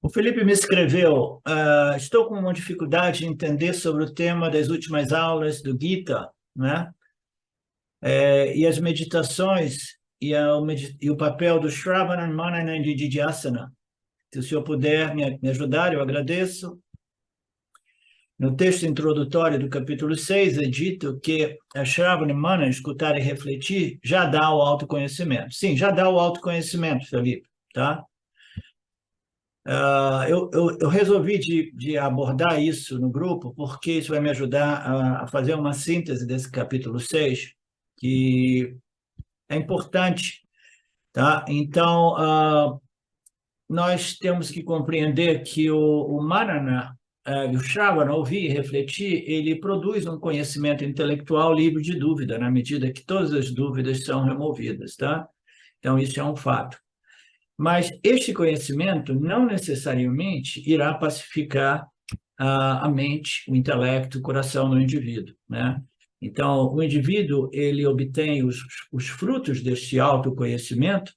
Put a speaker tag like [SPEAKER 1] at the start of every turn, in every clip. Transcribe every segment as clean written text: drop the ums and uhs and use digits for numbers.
[SPEAKER 1] O Felipe me escreveu, estou com uma dificuldade em entender sobre o tema das últimas aulas do Gita, né? E as meditações e o papel do Shravana, Manana e Didhyasana. Se o senhor puder me ajudar, eu agradeço. No texto introdutório do capítulo 6 é dito que a Shravana e Manana, escutar e refletir, já dá o autoconhecimento. Sim, já dá o autoconhecimento, Felipe, tá? Eu resolvi de abordar isso no grupo, porque isso vai me ajudar a fazer uma síntese desse capítulo 6 que é importante, tá? Então, nós temos que compreender que o Manana, o Shravana, ouvir e refletir, ele produz um conhecimento intelectual livre de dúvida, na medida que todas as dúvidas são removidas, tá? Então, isso é um fato. Mas este conhecimento não necessariamente irá pacificar a mente, o intelecto, o coração do indivíduo, né? Então, o indivíduo, ele obtém os frutos deste autoconhecimento,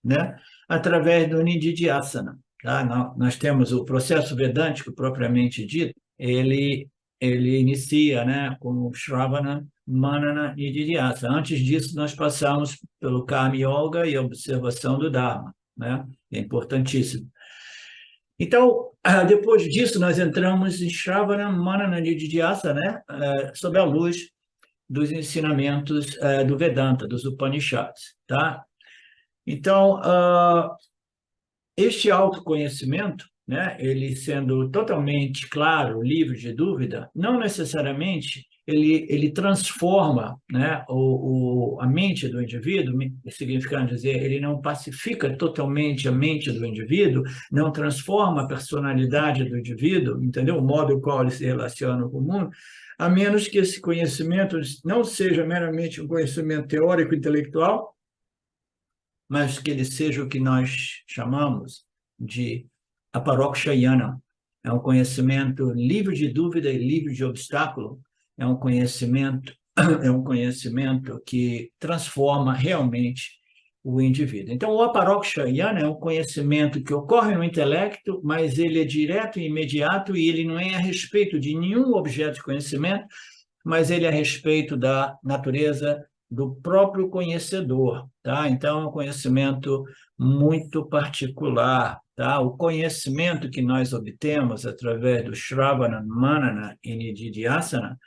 [SPEAKER 1] né, através do Nididhyasana, tá? Nós temos o processo vedântico propriamente dito, ele inicia, né, com o Shravana, Manana e Nididhyasana. Antes disso, nós passamos pelo Karma Yoga e a observação do Dharma, né? É importantíssimo. Então, depois disso, nós entramos em Shravana, Manana e Nididhyasana, né, sob a luz dos ensinamentos do Vedanta, dos Upanishads, tá? Então, este autoconhecimento, né, ele sendo totalmente claro, livre de dúvida, não necessariamente ele transforma, né, a mente do indivíduo, significando dizer, ele não pacifica totalmente a mente do indivíduo, não transforma a personalidade do indivíduo, entendeu? O modo qual ele se relaciona com o mundo, a menos que esse conhecimento não seja meramente um conhecimento teórico intelectual, mas que ele seja o que nós chamamos de aparokshayana. É um conhecimento livre de dúvida e livre de obstáculo. É um conhecimento que transforma realmente o indivíduo. Então, o aparokshayana é um conhecimento que ocorre no intelecto, mas ele é direto e imediato e ele não é a respeito de nenhum objeto de conhecimento, mas ele é a respeito da natureza do próprio conhecedor, tá? Então, é um conhecimento muito particular, tá? O conhecimento que nós obtemos através do Shravana, Manana e Nididhyasana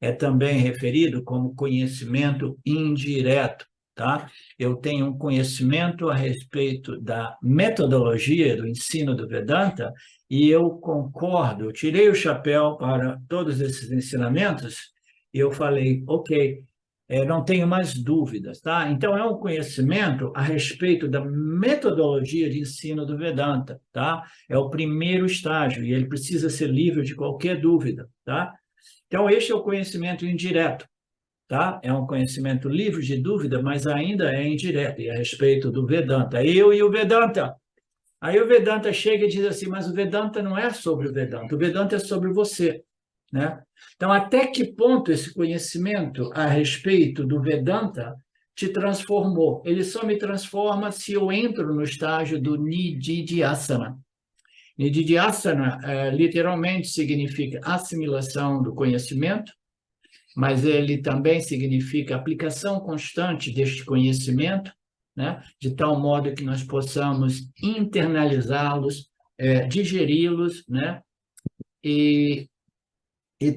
[SPEAKER 1] é também referido como conhecimento indireto, tá? Eu tenho um conhecimento a respeito da metodologia do ensino do Vedanta e eu concordo, eu tirei o chapéu para todos esses ensinamentos e eu falei, ok, não tenho mais dúvidas, tá? Então, é um conhecimento a respeito da metodologia de ensino do Vedanta, tá? É o primeiro estágio e ele precisa ser livre de qualquer dúvida, tá? Então, este é o conhecimento indireto, tá? É um conhecimento livre de dúvida, mas ainda é indireto, e a respeito do Vedanta. Eu e o Vedanta. Aí o Vedanta chega e diz assim, mas o Vedanta não é sobre o Vedanta é sobre você, né? Então, até que ponto esse conhecimento a respeito do Vedanta te transformou? Ele só me transforma se eu entro no estágio do Nididhyasana. Nididhyasana, literalmente, significa assimilação do conhecimento, mas ele também significa aplicação constante deste conhecimento, né? De tal modo que nós possamos internalizá-los, digeri-los, né? E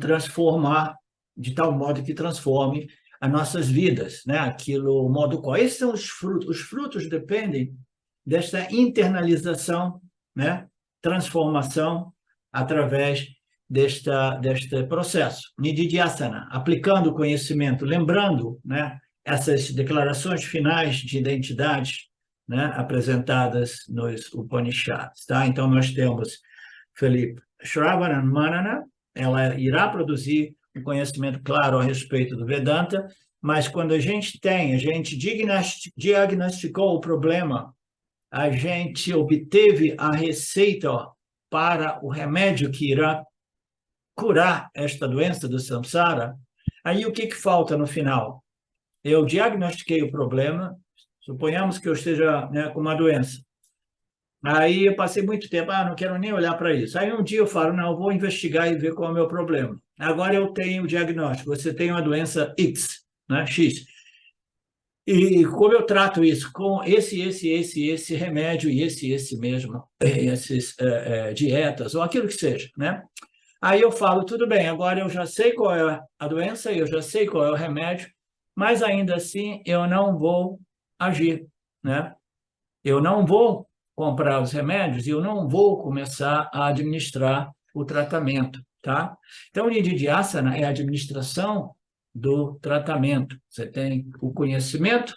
[SPEAKER 1] transformar, de tal modo que transforme as nossas vidas, né? Aquilo, o modo qual. Esses são os frutos. Os frutos dependem desta internalização, né? Transformação através deste processo. Nididhyasana, aplicando o conhecimento, lembrando, né, essas declarações finais de identidade, né, apresentadas nos Upanishads. Tá? Então, nós temos, Felipe, Shravana Manana, ela irá produzir um conhecimento claro a respeito do Vedanta, mas quando a gente diagnosticou o problema, a gente obteve a receita para o remédio que irá curar esta doença do samsara, aí o que falta no final? Eu diagnostiquei o problema, suponhamos que eu esteja, né, com uma doença. Aí eu passei muito tempo, não quero nem olhar para isso. Aí um dia eu falo, não, eu vou investigar e ver qual é o meu problema. Agora eu tenho o diagnóstico, você tem uma doença X, né, X. E como eu trato isso? Com esse remédio e esse mesmo, esses dietas, ou aquilo que seja, né? Aí eu falo, tudo bem, agora eu já sei qual é a doença, eu já sei qual é o remédio, mas ainda assim eu não vou agir, né? Eu não vou comprar os remédios e eu não vou começar a administrar o tratamento, tá? Então, o Nididhyasana é a administração do tratamento. Você tem o conhecimento,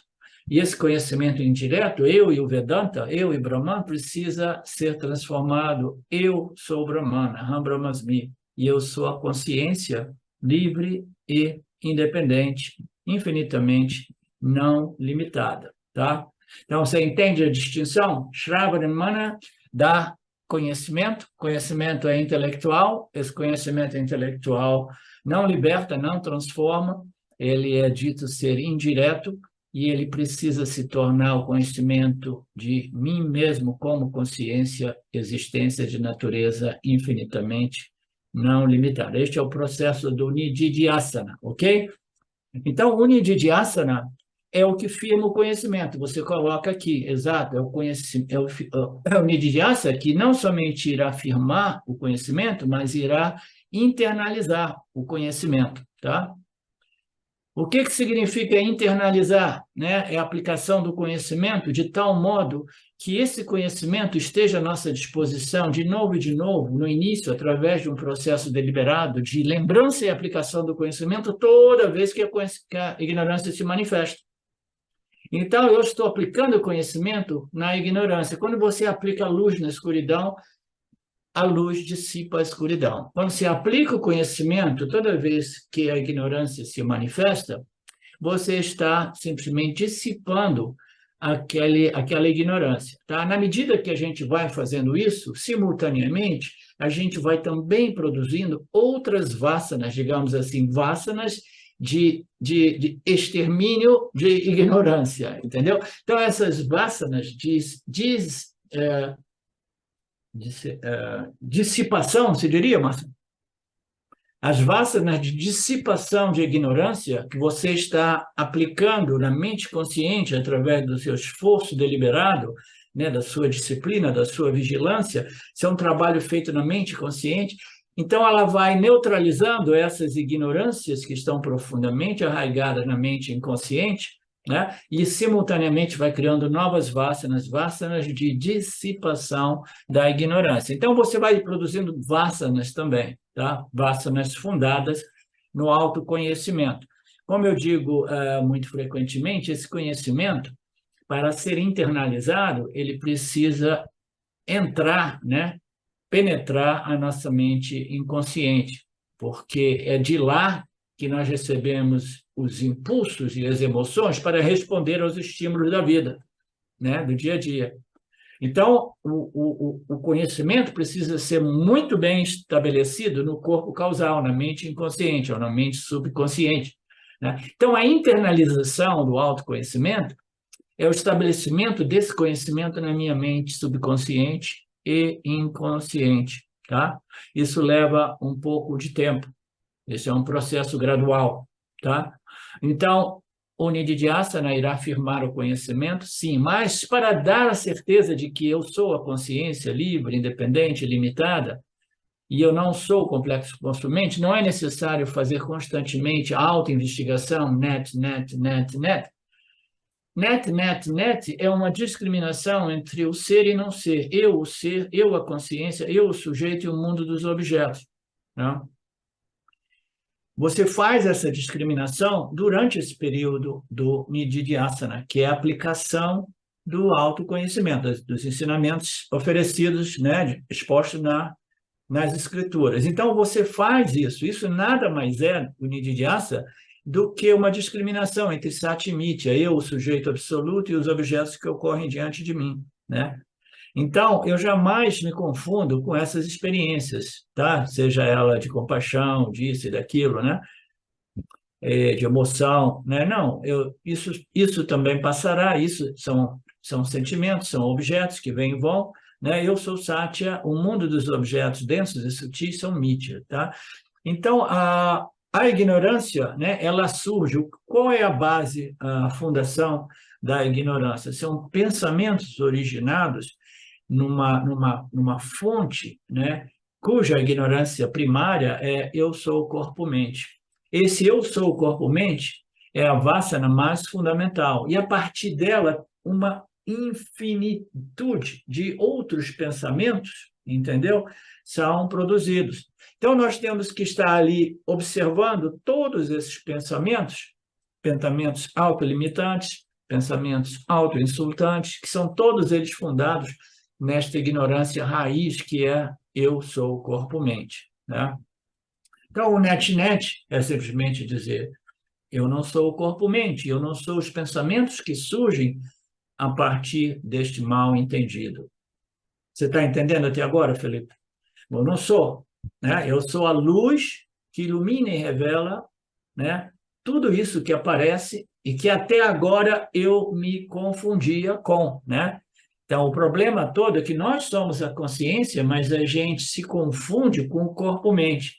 [SPEAKER 1] e esse conhecimento indireto, eu e o Vedanta, eu e Brahman, precisa ser transformado. Eu sou Brahmana, Aham Brahmasmi, e eu sou a consciência livre e independente, infinitamente não limitada, tá? Então, você entende a distinção? Shravana Mana dá conhecimento, conhecimento é intelectual, esse conhecimento intelectual não liberta, não transforma, ele é dito ser indireto e ele precisa se tornar o conhecimento de mim mesmo como consciência, existência de natureza infinitamente não limitada. Este é o processo do Nididhyasana, ok? Então, o Nididhyasana é o que firma o conhecimento. Você coloca aqui, exato, é o conhecimento, é o Nididhyasana que não somente irá afirmar o conhecimento, mas irá internalizar o conhecimento, tá? O que significa internalizar? Né? É a aplicação do conhecimento de tal modo que esse conhecimento esteja à nossa disposição de novo e de novo, no início, através de um processo deliberado de lembrança e aplicação do conhecimento toda vez que a ignorância se manifesta. Então, eu estou aplicando o conhecimento na ignorância. Quando você aplica a luz na escuridão, a luz dissipa a escuridão. Quando se aplica o conhecimento, toda vez que a ignorância se manifesta, você está simplesmente dissipando aquela ignorância. Tá? Na medida que a gente vai fazendo isso, simultaneamente, a gente vai também produzindo outras vassanas, digamos assim, vassanas de extermínio de ignorância, entendeu? Então, essas vassanas dissipação, se diria, Márcio? As vassanas de dissipação de ignorância que você está aplicando na mente consciente através do seu esforço deliberado, né, da sua disciplina, da sua vigilância, isso é um trabalho feito na mente consciente. Então, ela vai neutralizando essas ignorâncias que estão profundamente arraigadas na mente inconsciente, né? E, simultaneamente, vai criando novas vassanas, vassanas de dissipação da ignorância. Então, você vai produzindo vassanas também, tá? Vassanas fundadas no autoconhecimento. Como eu digo muito frequentemente, esse conhecimento, para ser internalizado, ele precisa entrar, né? Penetrar a nossa mente inconsciente, porque é de lá que nós recebemos os impulsos e as emoções para responder aos estímulos da vida, né? Do dia a dia. Então, o conhecimento precisa ser muito bem estabelecido no corpo causal, na mente inconsciente ou na mente subconsciente, né? Então, a internalização do autoconhecimento é o estabelecimento desse conhecimento na minha mente subconsciente e inconsciente, tá? Isso leva um pouco de tempo. Esse é um processo gradual, tá? Então, o Nididhyasana irá afirmar o conhecimento, sim, mas para dar a certeza de que eu sou a consciência livre, independente, limitada, e eu não sou o complexo consumente, não é necessário fazer constantemente a autoinvestigação, net, net, net, net. Net, net, net é uma discriminação entre o ser e não ser. Eu, o ser, eu, a consciência, eu, o sujeito e o mundo dos objetos, né? Você faz essa discriminação durante esse período do Nididhyasana, que é a aplicação do autoconhecimento, dos ensinamentos oferecidos, né, expostos nas escrituras. Então, você faz isso. Isso nada mais é, o Nididhyasana, do que uma discriminação entre Sati e Mithya, eu, o sujeito absoluto, e os objetos que ocorrem diante de mim, né? Então, eu jamais me confundo com essas experiências, tá? Seja ela de compaixão, disso e daquilo, né? De emoção, né? Não, isso também passará, isso são sentimentos, são objetos que vêm e vão, né? Eu sou Satya, o mundo dos objetos densos e sutis são Mithya, tá? Então, a ignorância, né, ela surge. Qual é a base, a fundação da ignorância? São pensamentos originados numa fonte, né, cuja ignorância primária é eu sou o corpo-mente. Esse eu sou o corpo-mente é a vassana mais fundamental. E, a partir dela, uma infinitude de outros pensamentos, entendeu? São produzidos. Então, nós temos que estar ali observando todos esses pensamentos autolimitantes, pensamentos autoinsultantes, que são todos eles fundados nesta ignorância raiz que é eu sou corpo-mente, né? Então, o net-net é simplesmente dizer eu não sou o corpo-mente, eu não sou os pensamentos que surgem a partir deste mal entendido. Você está entendendo até agora, Felipe? Eu não sou, né? Eu sou a luz que ilumina e revela, né, tudo isso que aparece e que até agora eu me confundia com, né? Então, o problema todo é que nós somos a consciência, mas a gente se confunde com o corpo-mente.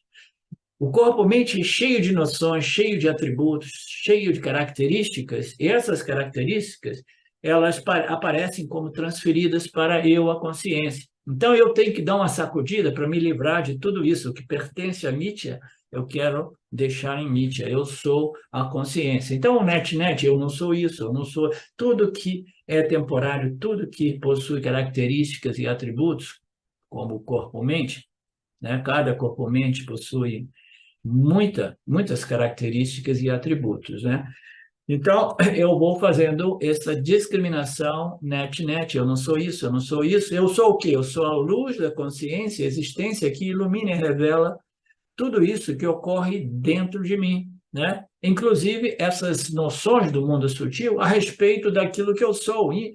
[SPEAKER 1] O corpo-mente é cheio de noções, cheio de atributos, cheio de características, e essas características, elas aparecem como transferidas para eu, a consciência. Então, eu tenho que dar uma sacudida para me livrar de tudo isso. O que pertence a Mithya, eu quero deixar em Mithya. Eu sou a consciência. Então, o net-net, eu não sou isso, eu não sou tudo que é temporário, tudo que possui características e atributos, como o corpo-mente, né? Cada corpo-mente possui muitas características e atributos, né? Então, eu vou fazendo essa discriminação net-net. Eu não sou isso, eu não sou isso. Eu sou o quê? Eu sou a luz da consciência, a existência que ilumina e revela tudo isso que ocorre dentro de mim, né? Inclusive essas noções do mundo sutil a respeito daquilo que eu sou. E,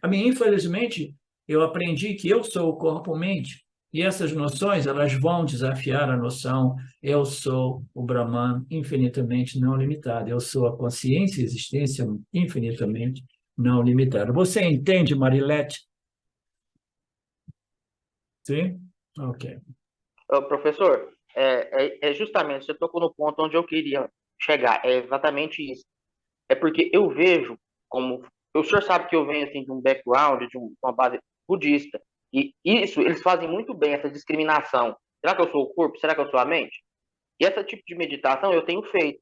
[SPEAKER 1] infelizmente, eu aprendi que eu sou o corpo-mente. E essas noções, elas vão desafiar a noção eu sou o Brahman infinitamente não limitado. Eu sou a consciência e existência infinitamente não limitada. Você entende, Marilete? Sim? Ok.
[SPEAKER 2] Professor, justamente, você tocou no ponto onde eu queria chegar. É exatamente isso. É porque eu vejo como... O senhor sabe que eu venho assim, de um background, de uma base budista. E isso, eles fazem muito bem, essa discriminação. Será que eu sou o corpo? Será que eu sou a mente? E esse tipo de meditação eu tenho feito.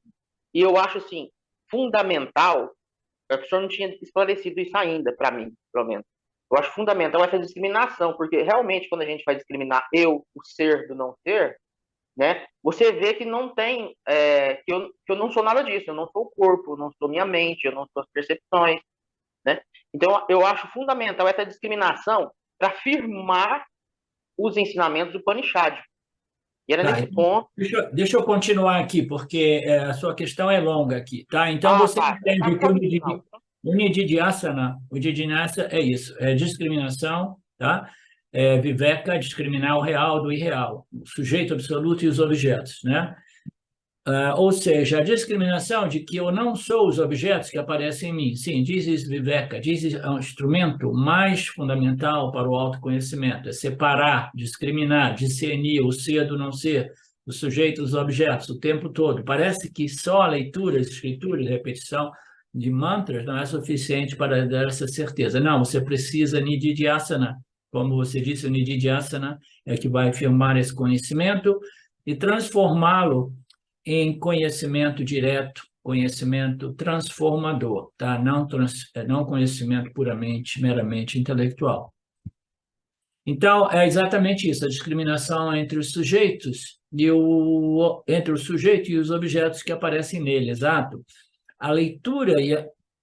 [SPEAKER 2] E eu acho, assim, fundamental... É que o senhor não tinha esclarecido isso ainda, para mim, pelo menos. Eu acho fundamental essa discriminação, porque realmente, quando a gente vai discriminar eu, o ser do não ser, né, você vê que não tem, que eu não sou nada disso, eu não sou o corpo, eu não sou minha mente, eu não sou as percepções, né? Então, eu acho fundamental essa discriminação para firmar os ensinamentos do Upanishad. E era
[SPEAKER 1] Tá,
[SPEAKER 2] nesse
[SPEAKER 1] então,
[SPEAKER 2] ponto...
[SPEAKER 1] deixa eu continuar aqui, porque a sua questão é longa aqui, tá? Então,
[SPEAKER 2] Ah,
[SPEAKER 1] você
[SPEAKER 2] tá,
[SPEAKER 1] entende que
[SPEAKER 2] pode continuar.
[SPEAKER 1] o Nididhyasana, o Didhyasa é isso, é discriminação, tá? É Viveka, discriminar o real do irreal, o sujeito absoluto e os objetos, né? Ou seja, a discriminação de que eu não sou os objetos que aparecem em mim. Sim, diz Viveka, diz é um instrumento mais fundamental para o autoconhecimento, é separar, discriminar, discernir o ser do não ser, o sujeito dos objetos, o tempo todo. Parece que só a leitura, escritura e repetição de mantras não é suficiente para dar essa certeza. Não, você precisa Nididhyasana. Como você disse, o Nididhyasana é que vai firmar esse conhecimento e transformá-lo em conhecimento direto, conhecimento transformador, tá? Não conhecimento puramente, meramente intelectual. Então, é exatamente isso, a discriminação entre os sujeitos entre o sujeito e os objetos que aparecem nele, exato. A leitura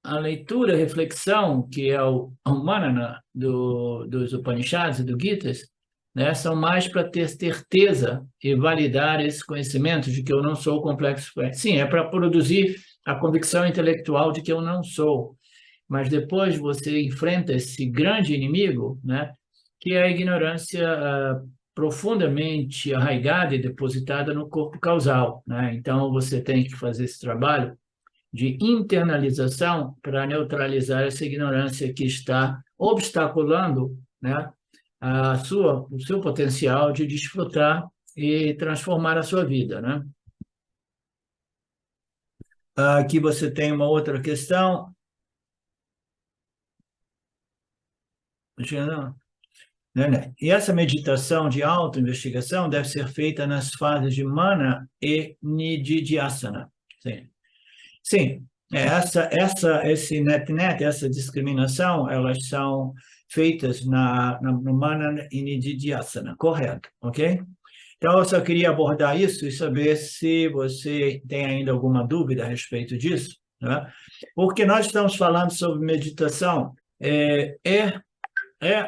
[SPEAKER 1] a leitura, a reflexão, que é o manana dos Upanishads e do Gitas, né, são mais para ter certeza e validar esse conhecimento de que eu não sou o complexo. Sim, é para produzir a convicção intelectual de que eu não sou. Mas depois você enfrenta esse grande inimigo, né, que é a ignorância profundamente arraigada e depositada no corpo causal, né? Então você tem que fazer esse trabalho de internalização para neutralizar essa ignorância que está obstaculando, né, o seu potencial de desfrutar e transformar a sua vida, né? Aqui você tem uma outra questão. Né? E essa meditação de autoinvestigação deve ser feita nas fases de mana e nididhyasana. Sim. Sim, essa discriminação, elas são feitas no Mana e Nididhyasana, correto, ok? Então, eu só queria abordar isso e saber se você tem ainda alguma dúvida a respeito disso, né? Porque nós estamos falando sobre meditação, é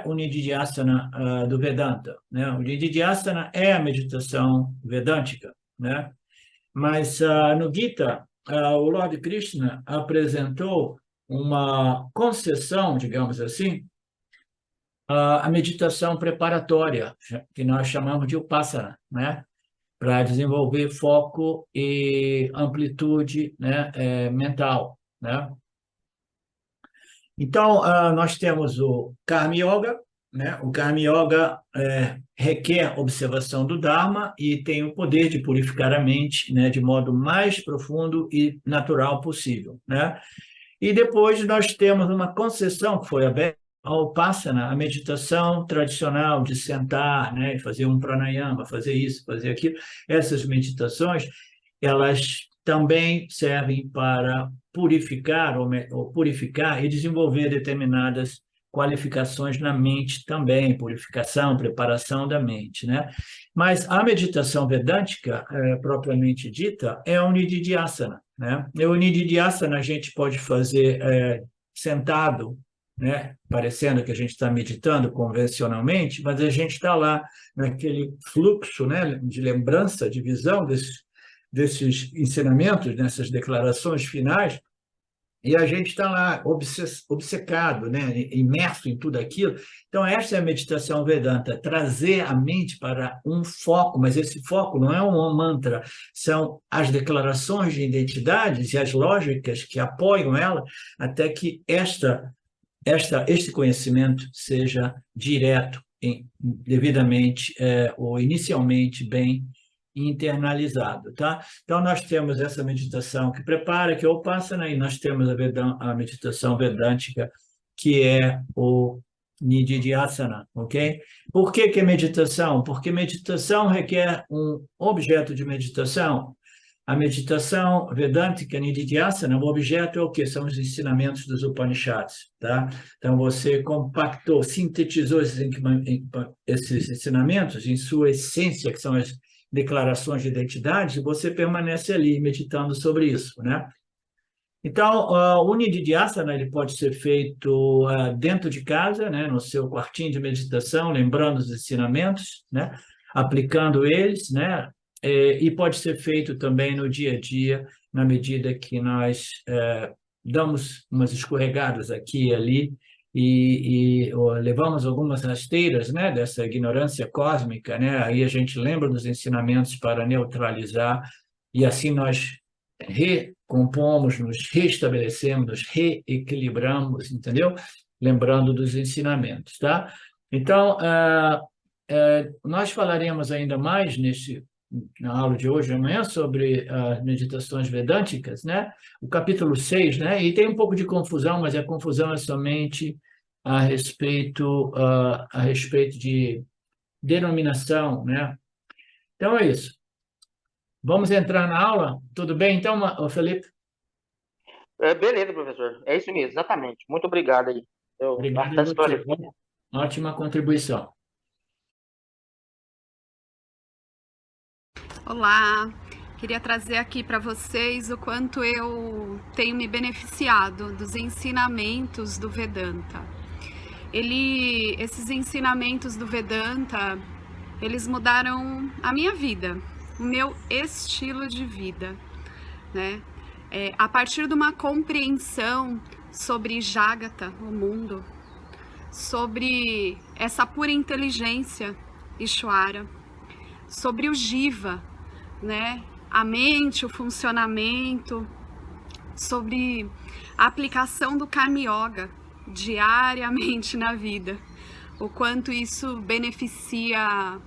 [SPEAKER 1] o Nididhyasana do Vedanta, né? O Nididhyasana é a meditação vedântica, né? Mas no Gita, o Lord Krishna apresentou uma concessão, digamos assim, à meditação preparatória, que nós chamamos de Upasana, né? Para desenvolver foco e amplitude, né, mental, né? Então, nós temos o Karma Yoga, né? O Karma Yoga requer observação do Dharma e tem o poder de purificar a mente, né, de modo mais profundo e natural possível, né? E depois nós temos uma concessão que foi aberta ao Vipassana, a meditação tradicional de sentar, né, fazer um pranayama, fazer isso, fazer aquilo. Essas meditações, elas também servem para purificar ou purificar e desenvolver determinadas qualificações na mente também, purificação, preparação da mente, né? Mas a meditação vedântica, propriamente dita, é o Nididhyasana, né? E o Nididhyasana a gente pode fazer sentado, né? Parecendo que a gente está meditando convencionalmente, mas a gente está lá naquele fluxo, né, de lembrança, de visão desses ensinamentos, dessas declarações finais, e a gente está lá obcecado, né? Imerso em tudo aquilo. Então, essa é a meditação Vedanta, trazer a mente para um foco, mas esse foco não é um mantra, são as declarações de identidades e as lógicas que apoiam ela, até que este conhecimento seja direto, devidamente ou inicialmente bem internalizado, tá? Então, nós temos essa meditação que prepara, que é o Upasana, e nós temos a meditação vedântica, que é o Nididhyasana, ok? Por que é meditação? Porque meditação requer um objeto de meditação. A meditação vedântica, Nididhyasana, o objeto é o quê? São os ensinamentos dos Upanishads, tá? Então, você compactou, sintetizou esses ensinamentos em sua essência, que são as declarações de identidade, e você permanece ali meditando sobre isso, né? Então, o Nididhyasana ele pode ser feito dentro de casa, né, no seu quartinho de meditação, lembrando os ensinamentos, né, aplicando eles, né, e pode ser feito também no dia a dia, na medida que nós damos umas escorregadas aqui e ali e levamos algumas rasteiras, né, dessa ignorância cósmica, né, aí a gente lembra dos ensinamentos para neutralizar e assim nós recompomos, nos restabelecemos, nos reequilibramos, entendeu? Lembrando dos ensinamentos, tá? Então, nós falaremos ainda mais na aula de hoje e amanhã sobre as meditações vedânticas, né? O capítulo 6, né? E tem um pouco de confusão, mas a confusão é somente a respeito de denominação, né? Então, é isso. Vamos entrar na aula? Tudo bem, então, Felipe?
[SPEAKER 2] Beleza, professor. É isso mesmo, exatamente. Muito obrigado aí.
[SPEAKER 1] Obrigado a
[SPEAKER 2] Bastante
[SPEAKER 1] você.
[SPEAKER 2] esclarecido.
[SPEAKER 1] Ótima contribuição.
[SPEAKER 3] Olá, queria trazer aqui para vocês o quanto eu tenho me beneficiado dos ensinamentos do Vedanta. Esses ensinamentos do Vedanta, eles mudaram a minha vida, o meu estilo de vida, né? A partir de uma compreensão sobre Jagata, o mundo, sobre essa pura inteligência, Ishvara, sobre o Jiva, né? A mente, o funcionamento, sobre a aplicação do Karma Yoga diariamente na vida, o quanto isso beneficia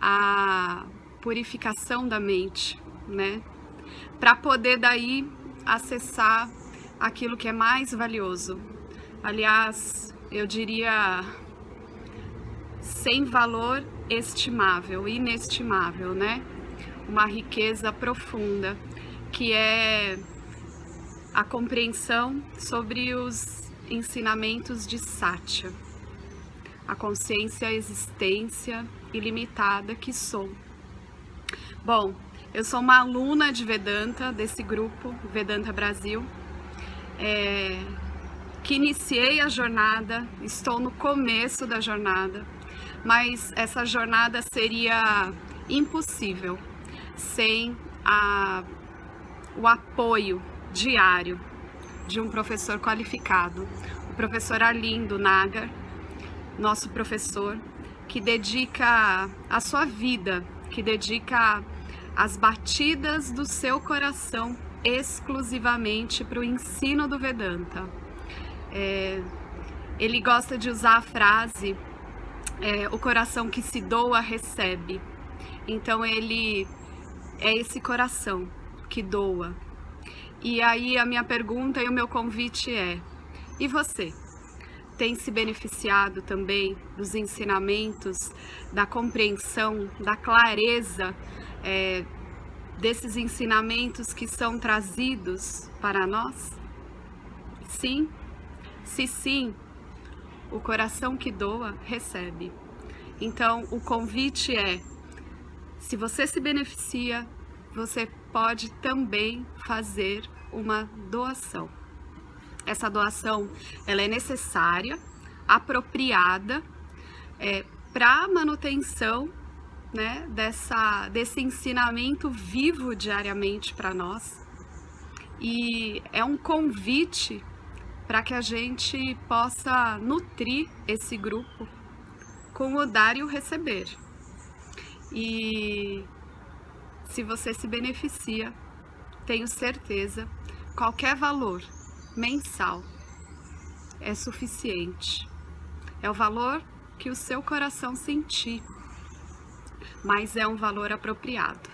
[SPEAKER 3] a purificação da mente, né? Para poder daí acessar aquilo que é mais valioso. Aliás, eu diria sem valor estimável, inestimável, né? Uma riqueza profunda, que é a compreensão sobre os ensinamentos de Satya, a consciência, a existência ilimitada que sou. Bom, eu sou uma aluna de Vedanta, desse grupo, Vedanta Brasil, que iniciei a jornada, estou no começo da jornada, mas essa jornada seria impossível sem o apoio diário de um professor qualificado, o professor Arlindo Nagar, nosso professor, que dedica a sua vida, que dedica as batidas do seu coração exclusivamente para o ensino do Vedanta. Ele gosta de usar a frase, o coração que se doa recebe. Então ele é esse coração que doa. E aí a minha pergunta e o meu convite é: e você? Tem se beneficiado também dos ensinamentos, da compreensão, da clareza desses ensinamentos que são trazidos para nós? Sim? Se sim, o coração que doa recebe. Então o convite é: se você se beneficia, você pode também fazer uma doação. Essa doação, ela é necessária, apropriada, para a manutenção, né, desse ensinamento vivo diariamente para nós. E é um convite para que a gente possa nutrir esse grupo com o dar e o receber. E se você se beneficia, tenho certeza, qualquer valor mensal é suficiente. É o valor que o seu coração sentir, mas é um valor apropriado.